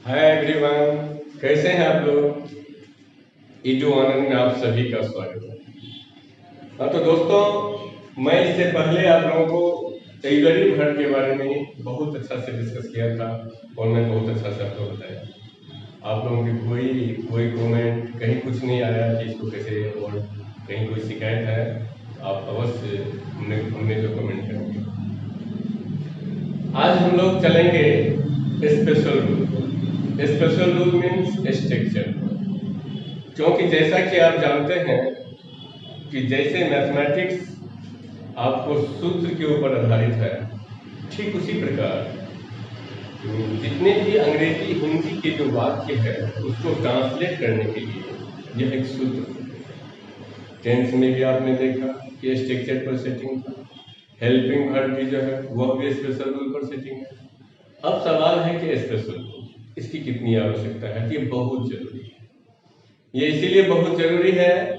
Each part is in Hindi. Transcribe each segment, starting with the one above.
हाय एवरीवन, कैसे हैं आप लोग। ईटू आनंद में आप सभी का स्वागत है। हाँ तो दोस्तों, मैं इससे पहले आप लोगों को टेलरी भर के बारे में बहुत अच्छा से डिस्कस किया था और मैं बहुत अच्छा से आपको बताया। आप लोगों की कोई कमेंट कहीं कुछ नहीं आया कि इसको कैसे, और कहीं कोई शिकायत है आप अवश्य हमने जो कमेंट करेंगे। आज हम लोग चलेंगे special rule. Special rule means structure. क्योंकि जैसा कि आप जानते हैं कि जैसे मैथमेटिक्स आपको सूत्र के ऊपर आधारित है, ठीक उसी प्रकार जितने भी अंग्रेजी हिंदी के जो वाक्य है उसको ट्रांसलेट करने के लिए यह एक सूत्र है। टेंस में भी आपने देखा कि स्ट्रक्चर पर सेटिंग था, हेल्पिंग वर्ब भी जो है वह भी स्पेशल रूल पर सेटिंग है। अब सवाल है कि स्पेशल रूल इसकी कितनी आवश्यकता है। ये बहुत जरूरी है। ये इसीलिए बहुत जरूरी है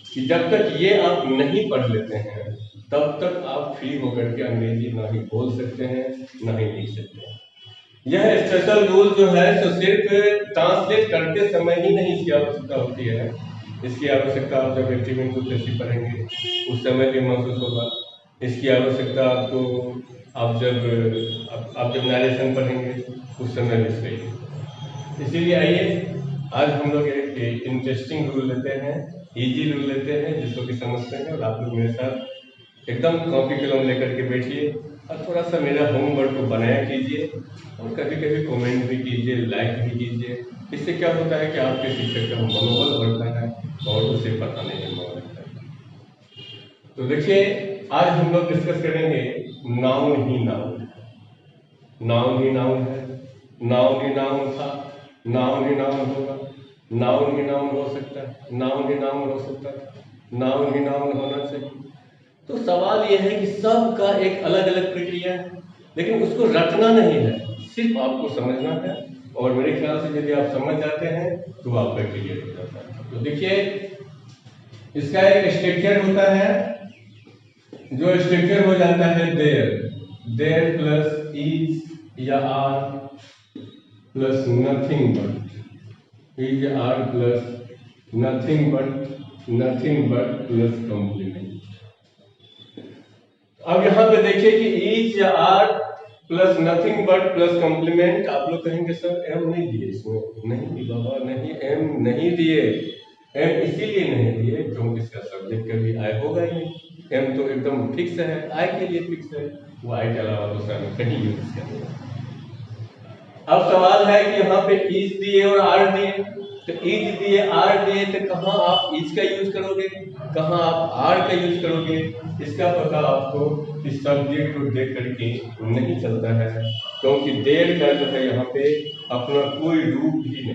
कि जब तक ये आप नहीं पढ़ लेते हैं तब तक आप फ्री होकर के अंग्रेजी ना ही बोल सकते हैं ना ही लिख सकते हैं। यह स्पेशल रूल जो है तो सिर्फ ट्रांसलेट करते समय ही नहीं इसकी आवश्यकता होती है। इसकी आवश्यकता आप जब एक्टिविटी टू पैसिव पढ़ेंगे उस समय भी महसूस होगा। इसकी आवश्यकता आपको आप जब नरेशन पढ़ेंगे उस समय भी इसका। इसीलिए आइए आज हम लोग एक इंटरेस्टिंग रूल लेते हैं, इजी रूल लेते हैं जिसको कि समझते हैं, और आप लोग मेरे साथ एकदम कॉपी कलम लेकर के बैठिए और थोड़ा सा मेरा होमवर्क को बनाया कीजिए और कभी कभी कमेंट भी कीजिए, लाइक भी कीजिए। इससे क्या होता है कि आपके शिक्षक का मनोबल बढ़ता है और उसे पढ़ाने में मन लगता है। तो देखिए, आज हम लोग डिस्कस करेंगे नाउन ही नाउन। नाउन ही नाउन है, नाउन ही नाउन था, नाउन ही नाउन होगा, नाउन ही नाउन हो सकता है, नाउन ही नाउन हो सकता है, नाउन ही नाउन होना चाहिए। तो सवाल यह है कि सबका एक अलग अलग प्रक्रिया है, लेकिन उसको रटना नहीं है, सिर्फ आपको समझना है। और मेरे ख्याल से यदि आप समझ जाते हैं तो आपका क्लियर हो जाता है। तो देखिए, इसका एक स्ट्रक्चर होता है, जो स्ट्रक्चर हो जाता है देयर। देयर प्लस इज या are plus nothing but, is are plus nothing but plus complement. अब यहां पे देखिए कि इज या are plus nothing but plus complement. आप लोग कहेंगे सर एम नहीं दिए इसमें। नहीं बाबा नहीं, एम नहीं दिए। एम इसीलिए नहीं दिए क्योंकि इसका सब्जेक्ट कभी आई होगा ही नहीं। एम तो एकदम फिक्स है, आई के लिए फिक्स है, वो आई के अलावा दूसरा में कहीं यूज करेंगे। अब सवाल है कि यहाँ पे इज दिए और आर दिए, तो इज दिए आर दिए तो कहाँ आप इज का यूज करोगे, कहाँ आप आर का यूज करोगे, इसका पता आपको इस सब्जेक्ट को देख करके नहीं चलता है। क्योंकि देर का जो है यहाँ पे अपना कोई रूप ही नहीं।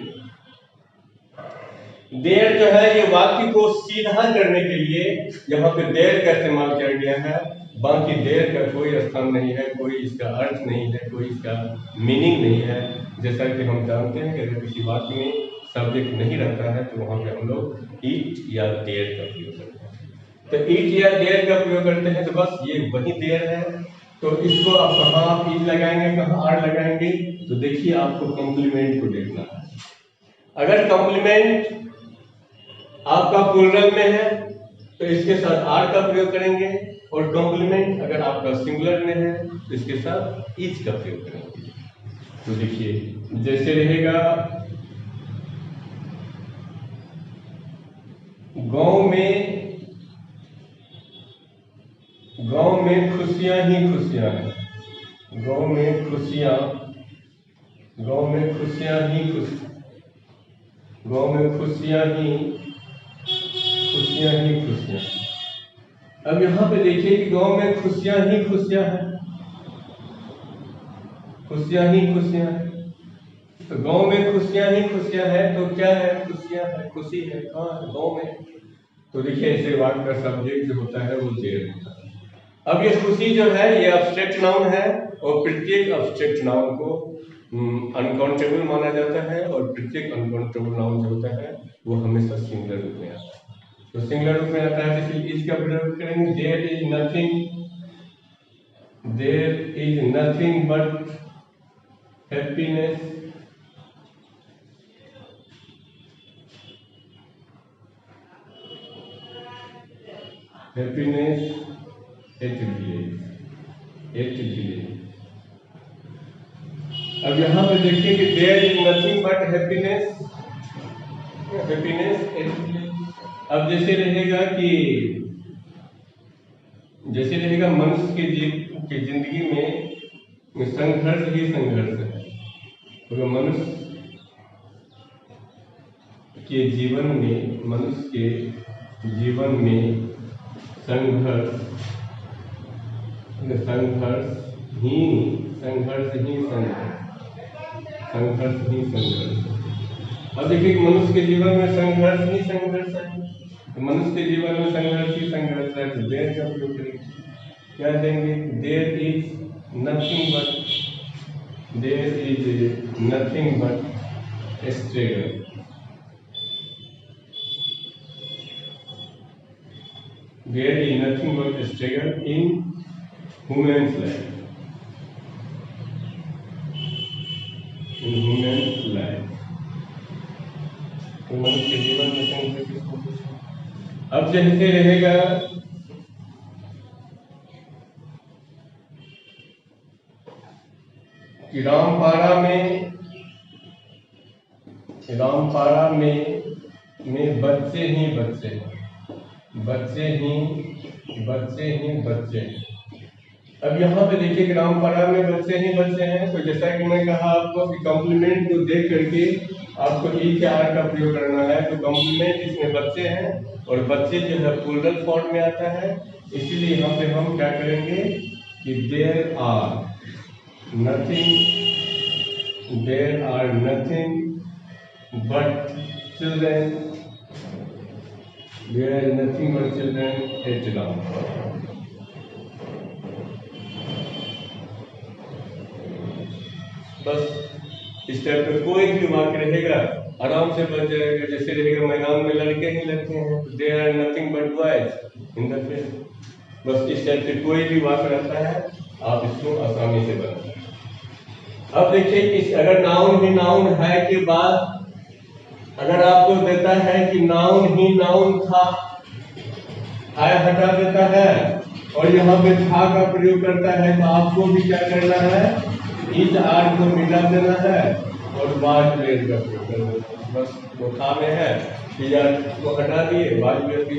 देर जो है ये वाक्य को सीधा करने के लिए यहाँ पे देर का इस्तेमाल किया गया है। बाकी देर का कोई स्थान नहीं है, कोई इसका अर्थ नहीं है, कोई इसका मीनिंग नहीं है। जैसा कि हम जानते हैं कि अगर किसी वाक्य में सब्जेक्ट नहीं रहता है तो वहां पे हम लोग ईट या देर का प्रयोग करते हैं। तो ईट या देर का प्रयोग करते हैं तो बस ये वही देर है। तो इसको आप कहाँ आप ईट लगाएंगे, कहाँ आर लगाएंगे, तो देखिए आपको कॉम्प्लीमेंट को देखना है। अगर कॉम्प्लीमेंट आपका प्लूरल में है तो इसके साथ आर का प्रयोग करेंगे, और कॉम्प्लीमेंट अगर आपका सिंगुलर में है तो इसके साथ इज का प्रयोग करेंगे। तो देखिए जैसे रहेगा, गांव में खुशियां ही खुशियां हैं। गांव में खुशियां, गांव में खुशियां ही खुशियां, गांव में खुशियां ही खुशियां। अब यहाँ पे देखिए कि गांव में खुशियां ही खुशियां हैं, खुशियां ही खुशियां हैं। तो गांव में खुशियां ही खुशियां है तो क्या है, खुशियां है, खुशी है, कहाँ है, गांव में। तो देखिए ऐसे वाक्य का सब्जेक्ट जो होता है वो देर होता है। अब ये खुशी जो है ये अब्स्ट्रैक्ट नाउन है, और प्रत्येक अब्स्ट्रैक्ट नाउन को अनकाउंटेबल माना जाता है, और प्रत्येक अनकाउंटेबल नाउन जो होता है वो हमेशा सिंगुलर रूप में आता है। तो सिंगुलर रूप में आता है तो इसका प्रयोग करेंगे, there is nothing but happiness, happiness at village, at village. अब यहाँ पे देखिए कि there is nothing but happiness, happiness at village. अब जैसे रहेगा कि जैसे रहेगा मनुष्य के जिंदगी में संघर्ष ही संघर्ष है, तो मनुष्य के जीवन में, मनुष्य के जीवन में संघर्ष, संघर्ष ही संघर्ष ही संघर्ष ही संघर्ष। अब देखिए मनुष्य के जीवन में संघर्ष ही संघर्ष है, मनुष्य के जीवन में संघर्ष ही संघर्ष है, तो देर का प्रयोग करेंगे, क्या देंगे? There is nothing but, there is nothing but struggle, there is nothing but struggle in human's life, in human's life। तो मनुष्य के जीवन में संघर्ष। अब जैसे रहेगा कि रामपारा में बच्चे ही बच्चे हैं, बच्चे ही बच्चे। अब यहाँ पे देखिए कि रामपारा में बच्चे ही बच्चे हैं, तो जैसा कि मैं कहा आपको कि कॉम्प्लीमेंट को देख करके आपको ई के आर का प्रयोग करना है, तो कॉम्प्लीमेंट इसमें बच्चे हैं और बच्चे जो है प्लूरल फॉर्म में आता है, इसीलिए यहाँ पे हम क्या करेंगे कि there are nothing but children, there is nothing but children at Rampara। बस इस टाइप का कोई भी वाक्य रहेगा आराम से बच जाएगा। जैसे रहेगा मैदान में लड़के ही लड़के हैं, there are nothing but boys in the field। बस इस टाइप से कोई भी वाक्य रहता है, आप इसको आसानी से बना सकते हैं। अब देखिए कि अगर नाउन ही नाउन है के बाद अगर आपको देता है कि नाउन ही नाउन था, है हटा देता है और यहाँ पे था का प्रयोग करता है, तो आपको भी क्या करना है? इस आर को मिटा देना है और वाज वेयर का प्रयोग करना है। बस वो था में है, यार को हटा दिए, वाज वेयर की।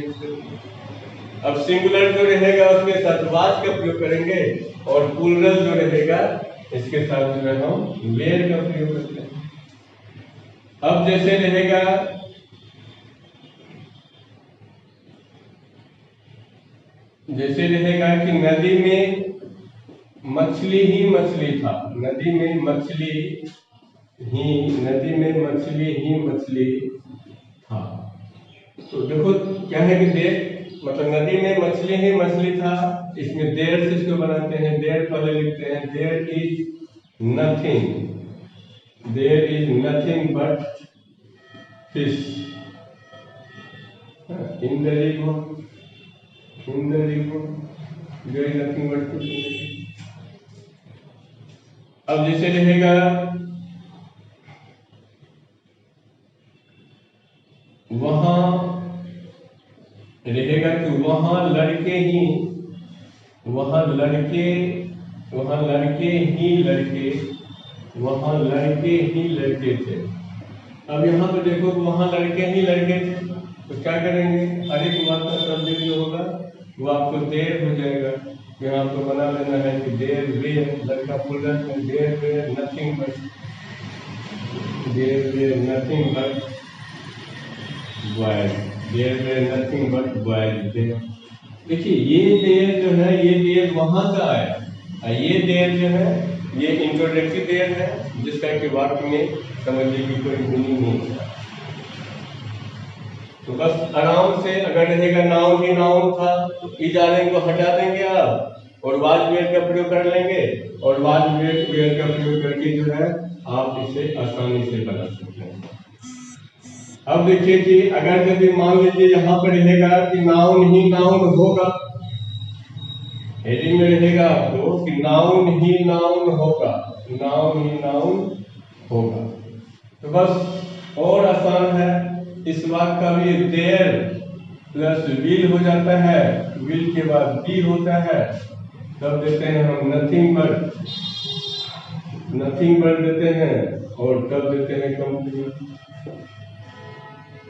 अब सिंगुलर जो रहेगा उसके साथ वाज का प्रयोग करेंगे और प्लूरल जो रहेगा इसके साथ जो है हम वेयर का प्रयोग करते हैं। अब जैसे रहेगा कि नदी में मछली ही मछली था, नदी में मछली ही मछली था। तो देखो क्या है कि देर मतलब नदी में मछली ही मछली था, इसमें देर से इसको बनाते हैं, देर पहले लिखते हैं there is nothing but fish in the river, there is nothing but fish। अब जैसे रहेगा वहां रहेगा कि वहां लड़के ही लड़के थे। अब यहाँ पे देखो वहां लड़के ही लड़के थे, तो क्या करेंगे? हर एक मात्रा शब्द जो होगा वो आपको देर हो जाएगा। यहाँ आपको बना लेना है कि देर वेयर, लड़का प्लूरल में देर वेयर नथिंग बट बॉयज। देखिए ये देर जो है ये देर वहां से आया, ये देर जो है ये इंट्रोडक्टरी देर है, जिसका कि वाक्य में समझने की कोई मीनिंग नहीं है। तो बस आराम से अगर रहेगा नाउन ही नाउन था तो इजारे को हटा देंगे आप और वाज वेयर का प्रयोग कर लेंगे और वाज वेयर का प्रयोग करके जो है आप इसे आसानी से बना सकते हैं। अब देखिए कि अगर यदि मान लीजिए यहाँ पर रहेगा कि नाउन ही नाउन होगा, हेडिंग में रहेगा आपको कि नाउन ही नाउन होगा, तो बस और आसान है। इस वाक्य का भी प्लस विल हो जाता है, विल के बाद बी होता है, तब देते हैं हम नथिंग बट देते हैं और तब देते हैं कंप्लीट।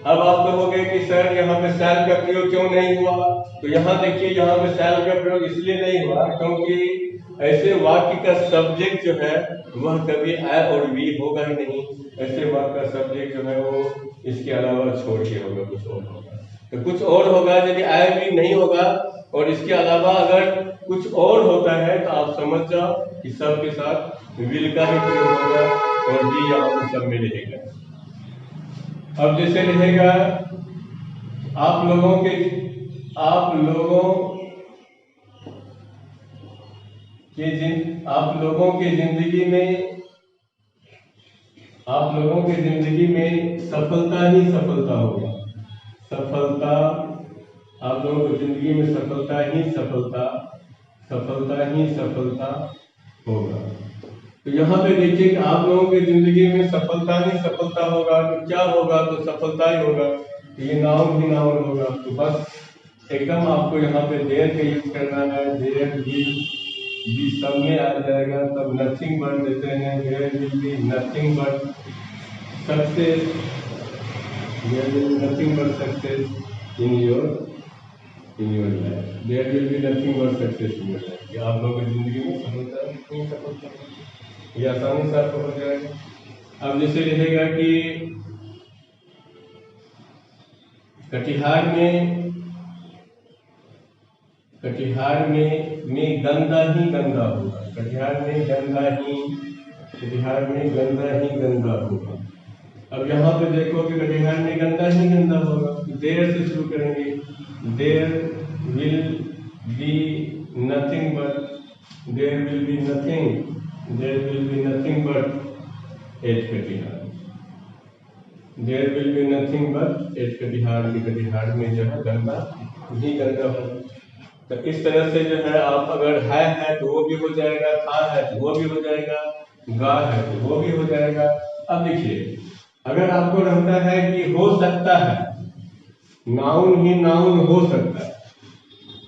अब आप कहोगे कि सर यहाँ पे शैल का प्रयोग क्यों नहीं हुआ? तो यहाँ देखिए, यहाँ पे शैल का प्रयोग इसलिए नहीं हुआ क्योंकि ऐसे वाक्य का सब्जेक्ट जो है वह कभी आई और वी होगा ही नहीं। ऐसे वाक्य का सब्जेक्ट जो है वो इसके अलावा छोड़ के होगा, कुछ और होगा। तो कुछ और होगा, यदि आई वी नहीं होगा और इसके अलावा अगर कुछ और होता है तो आप समझ जाओ कि सब के साथ विल का ही प्रयोग होगा और वी यहाँ पर सब में रहेगा। अब जैसे रहेगा आप लोगों के जिंदगी में सफलता ही सफलता होगा। आप लोगों की जिंदगी में सफलता ही सफलता होगा। तो यहाँ पे देखिए कि आप लोगों की जिंदगी में सफलता ही सफलता होगा, तो क्या होगा? तो सफलता ही होगा, तो ये नाउन ही नाउन होगा। तो बस एकदम आपको यहाँ पे देयर का यूज करना है, देयर विल बी सब में आ जाएगा। तब नथिंग बट देते हैं, there will be nothing but success, there will be nothing but success in your life, there will be nothing but success in your life. कि आप लोगों की जिंदगी में सफलता ही सफलता, ये आसानी से आपको हो जाएगा। अब जैसे रहेगा कि कटिहार में गंदा ही गंदा होगा। कटिहार में गंदा ही गंदा होगा। अब यहाँ पे देखो कि कटिहार में गंदा ही गंदा होगा, देयर से शुरू करेंगे। There will be nothing but at Katihar. There will be nothing but at Katihar. की कटिहार में जो है गंदा ही गंदा हो। तो इस तरह से जो है आप अगर है तो वो भी हो जाएगा, था है तो वो भी हो जाएगा, गा है तो वो भी हो जाएगा। अब देखिए, अगर आपको रहता है कि हो सकता है, नाउन ही नाउन हो सकता है,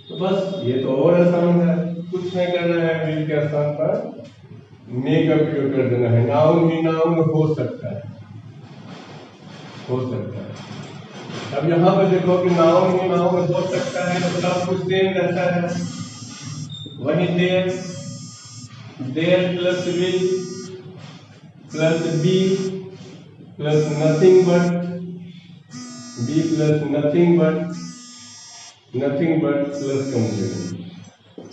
तो बस ये तो और आसान है, कुछ नहीं करना है, विल के स्थान पर मे का प्रयोग कर देना है। नाउन ही नाउन हो सकता है। अब यहाँ पे देखो कि नाउन ही नाउन हो सकता है, तो सब कुछ सेम रहता है। वही there plus will plus be plus nothing but plus compliment.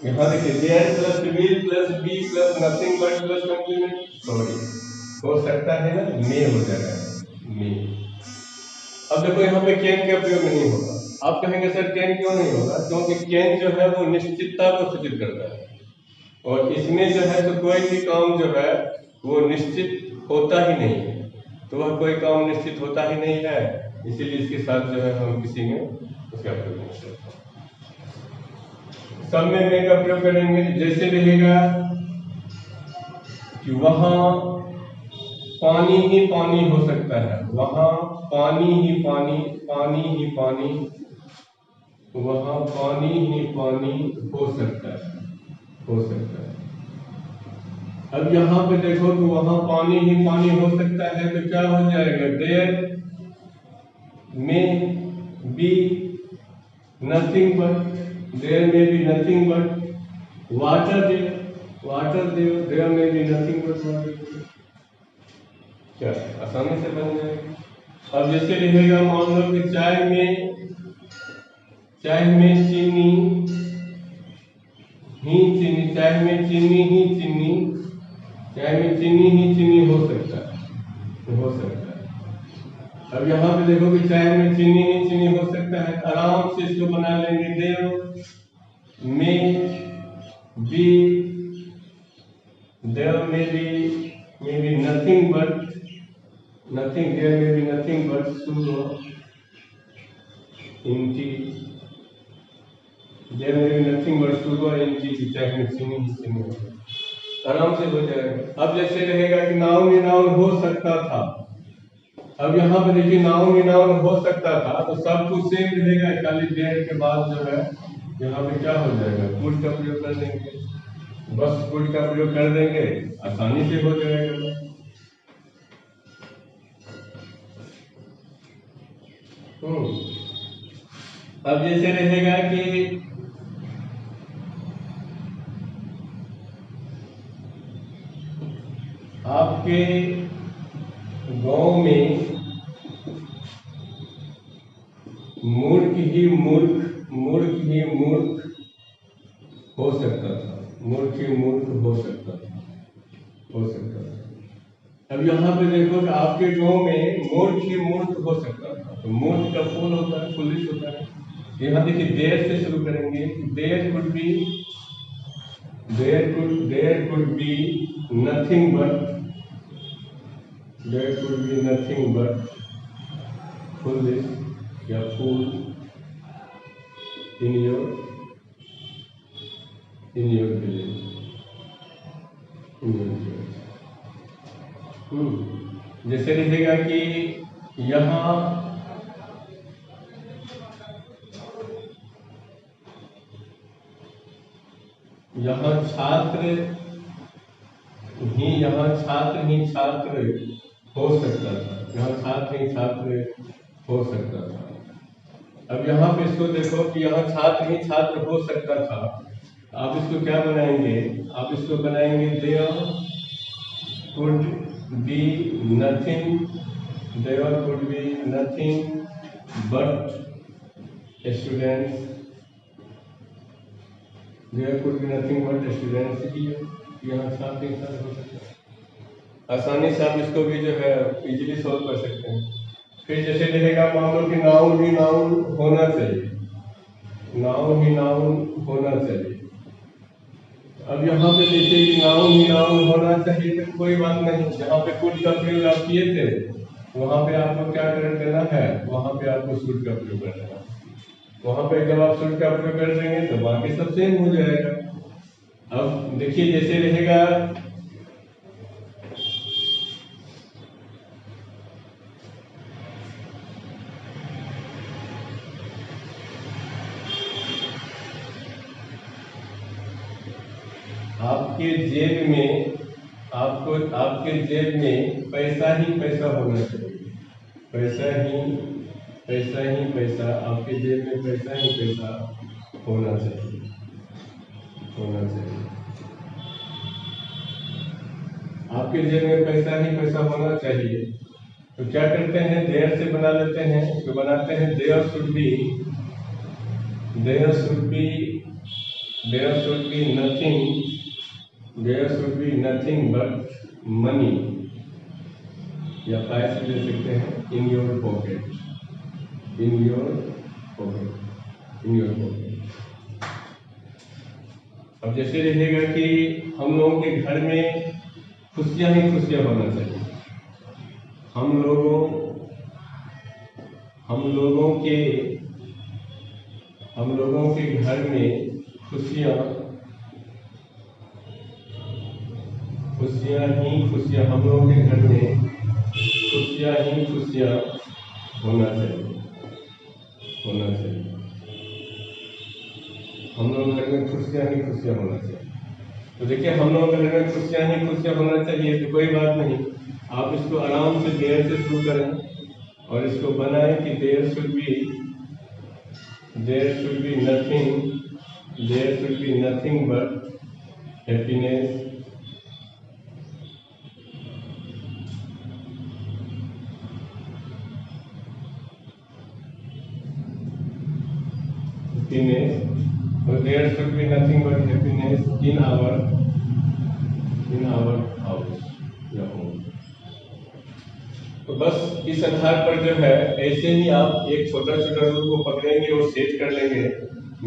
यहाँ देखिए, there plus will plus be plus nothing but plus compliment, sorry हो सकता है ना, मे हो जाएगा, मे। अब देखो यहाँ पे कैन का प्रयोग नहीं होगा। आप कहेंगे सर कैन क्यों नहीं होगा? क्योंकि कैन जो है वो निश्चितता को सूचित करता है और इसमें जो है तो कोई भी काम जो है वो निश्चित होता ही नहीं है। तो वह कोई काम निश्चित होता ही नहीं है, इसीलिए इसके साथ जो है हम किसी में उसका प्रयोग नहीं करते। सब में मे का प्रयोग करेंगे। जैसे रहेगा कि वहां पानी ही पानी हो सकता है, वहां पानी ही पानी वहां पानी ही पानी हो सकता है। अब यहाँ पे देखो कि वहां पानी ही पानी हो सकता है, तो क्या हो जाएगा? There may be nothing but water there may be nothing but water. क्या आसानी से बन जाएगा। अब जैसे रहेगा, मान लो कि चाय में चीनी ही चीनी हो सकता है। अब यहाँ पे देखो कि चाय में चीनी ही चीनी हो सकता है, आराम से इसको बना लेंगे। There may be nothing but sugar in tea. There may be nothing but sugar in tea, चाय में चीनी ही चीनी हो, आराम से हो जाएगा। अब जैसे रहेगा कि नाउन ही नाउन हो सकता था, अब यहाँ पे देखिए नाउन ही नाउन हो सकता था, तो सब कुछ सेम रहेगा, खाली देयर के बाद जो है यहाँ पे क्या हो जाएगा, कुड का प्रयोग कर देंगे, बस कुड का प्रयोग कर देंगे, आसानी से हो जाएगा। अब जैसे रहेगा कि आपके गांव में मूर्ख ही मूर्ख हो सकता था, मूर्ख ही मूर्ख हो सकता था। अब यहाँ पे देखो कि आपके गांव में मूर्ख ही मूर्ख हो सकता था, तो मूर्ख का फूल होता है, फुलिश होता है। यहाँ देखिए देयर से शुरू करेंगे, there could be nothing but foolish या फूल इन योर विलेज, जैसे रहेगा कि यहाँ छात्र ही छात्र हो सकता था, यहाँ छात्र ही छात्र हो सकता था। अब यहाँ पे इसको देखो कि यहाँ छात्र ही छात्र हो सकता था, आप इसको क्या बनाएंगे, आप इसको बनाएंगे there could be nothing but students, there could be nothing but students ही, यहाँ छात्र ही छात्र हो सकता है। आसानी से आप इसको भी जो है इजीली सॉल्व कर सकते हैं। फिर जैसे रहेगा मान लो कि नाउन ही नाउन होना चाहिए, नाउन ही नाउन होना चाहिए। अब यहाँ पे देखिए कि नाउन ही नाउन होना चाहिए, तो कोई बात नहीं, जहाँ पे कुड का प्रयोग आप किए थे वहाँ पे आपको क्या कर देना है, वहाँ पे आपको शुड का प्रयोग कर देना। वहाँ पे जब आप शुड का प्रयोग कर देंगे तो बाकी सब सेम हो जाएगा। अब देखिए जैसे रहेगा आपके जेब में पैसा ही पैसा होना चाहिए, पैसा आपके जेब में पैसा ही पैसा होना चाहिए। आपके जेब में पैसा ही पैसा होना चाहिए, तो क्या करते हैं, देयर से बना लेते हैं, तो बनाते हैं there should be nothing but money, या पैसे ले सकते हैं इन योर पॉकेट। अब जैसे रहेगा कि हम लोगों के घर में खुशियां ही खुशियां होना चाहिए, हम लोगों के घर में खुशियां ही हम लोगों के घर में खुशियां ही खुशियां होना चाहिए। हम लोगों के घर में खुशियां ही खुशियां होना चाहिए। तो देखिए हम लोगों के घर में खुशियां ही खुशियां होना चाहिए, तो कोई बात नहीं, आप इसको आराम से देयर से शुरू करें और इसको बनाएं कि there should be nothing but happiness, so there should be nothing but happiness in our house या home। तो बस इस आधार पर जो है ऐसे ही आप एक छोटा रूल को पकड़ेंगे और सेट कर लेंगे।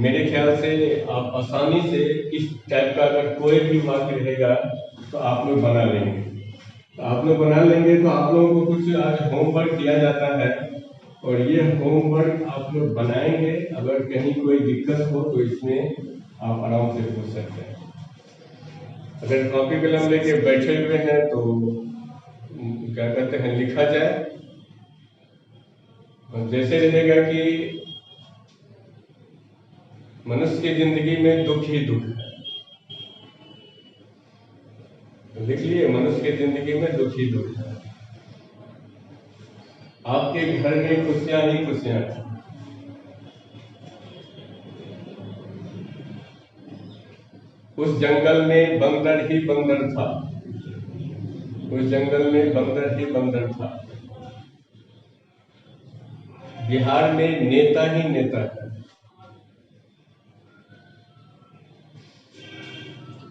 मेरे ख्याल से आप आसानी से इस टाइप का अगर कोई भी वाक्य रहेगा तो आप लोग बना लेंगे। तो आप लोगों को कुछ आज होमवर्क दिया जाता है और ये होमवर्क आप लोग बनाएंगे। अगर कहीं कोई दिक्कत हो तो इसमें आप आराम से पूछ सकते हैं। अगर कॉपी कलम लेके बैठे हुए हैं तो क्या कहते हैं, लिखा जाए जैसे रहेगा कि मनुष्य की जिंदगी में दुख ही दुख है, लिख लिए, मनुष्य की जिंदगी में दुख ही दुख है। आपके घर में खुशियां ही खुशियां हैं। उस जंगल में बंदर ही बंदर था, उस जंगल में बंदर ही बंदर था। बिहार में नेता ही नेता है,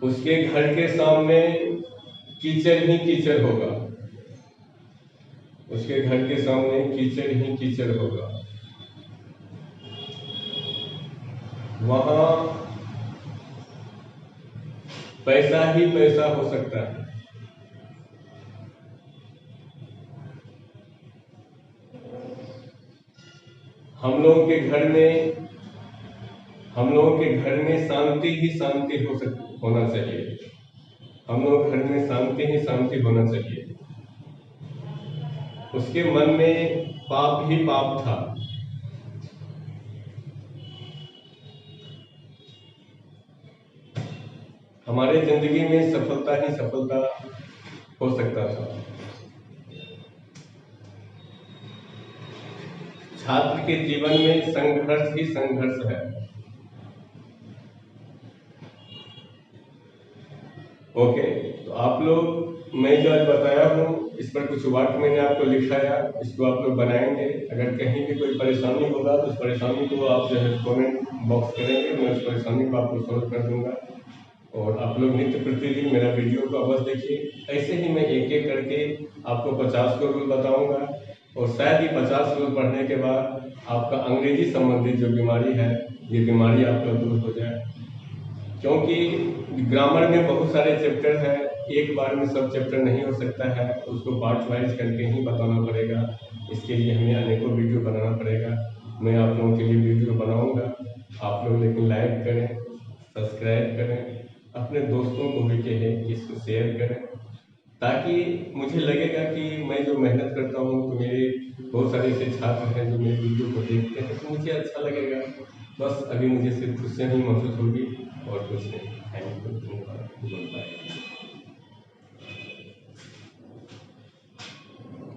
उसके घर के सामने कीचड़ ही कीचड़ होगा, उसके घर के सामने कीचड़ ही कीचड़ होगा। वहां पैसा ही पैसा हो सकता है। हम लोगों के घर में, हम लोगों के घर में शांति ही शांति होना चाहिए। हम लोग घर में शांति ही शांति होना चाहिए। उसके मन में पाप ही पाप था। हमारे जिंदगी में सफलता ही सफलता हो सकता था। छात्र के जीवन में संघर्ष ही संघर्ष है। ओके, तो आप लोग, मैं जो आज बताया हूँ इस पर कुछ वाक्य मैंने आपको लिखाया, इसको आप लोग बनाएंगे। अगर कहीं भी कोई परेशानी होगा तो उस परेशानी को आप जो है कमेंट बॉक्स करेंगे, मैं उस परेशानी को आपको सॉल्व कर दूंगा। और आप लोग नित्य प्रतिदिन मेरा वीडियो को अवश्य देखिए। ऐसे ही मैं एक एक करके आपको 50 को रूल बताऊंगा, और शायद ही 50 रूल पढ़ने के बाद आपका अंग्रेजी संबंधित जो बीमारी है, ये बीमारी आपका दूर हो जाए। क्योंकि ग्रामर में बहुत सारे चैप्टर हैं, एक बार में सब चैप्टर नहीं हो सकता है, उसको पार्ट वाइज करके ही बताना पड़ेगा। इसके लिए हमें अनेकों वीडियो बनाना पड़ेगा। मैं आप लोगों के लिए वीडियो बनाऊंगा, आप लोग लेकिन लाइक करें, सब्सक्राइब करें, अपने दोस्तों को भी कहें, इसको शेयर करें, ताकि मुझे लगेगा कि मैं जो मेहनत करता हूँ तो मेरे बहुत सारे ऐसे छात्र हैं जो मेरे वीडियो को देखते हैं, तो मुझे अच्छा लगेगा। बस अभी मुझे सिर्फ खुशियाँ ही महसूस होगी और कुछ नहीं। Thank you.